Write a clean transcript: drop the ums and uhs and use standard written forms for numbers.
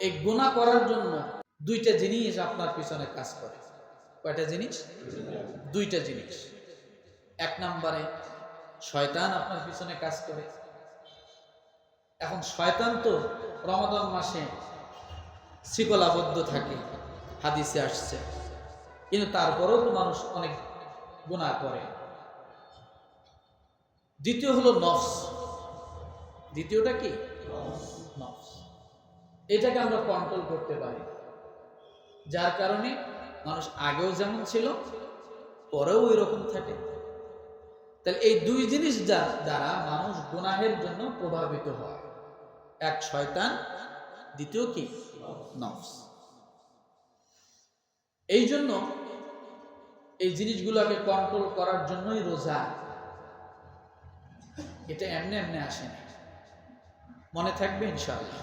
এই গুনাহ করার জন্য দুইটা জিনিস আপনার পিছনে কাজ করে। কয়টা জিনিস? দুইটা জিনিস। এক নম্বরে শয়তান আপনার পিছনে কাজ করে। এখন শয়তান তো রমাদান মাসে শৃঙ্খলাবদ্ধ থাকে, হাদিসে আসছে, কিন্তু তারপরেও তো মানুষ অনেক গুনাহ করে। দ্বিতীয় হলো নফস। দ্বিতীয়টা কি? নফস। এটাকে আমরা কন্ট্রোল করতে পারি, যার কারণে মানুষ আগেও যেমন ছিল পরেও ওই রকম থাকে। তাহলে এই দুই জিনিস দ্বারা মানুষ গুনাহের জন্য প্রভাবিত হয়। এক শয়তান, দ্বিতীয় কি? নফস। এই জন্য এই জিনিসগুলোকে কন্ট্রোল করার জন্যই রোজা। এটা এমনি এমনি আসেনি, মনে থাকবে ইনশাআল্লাহ।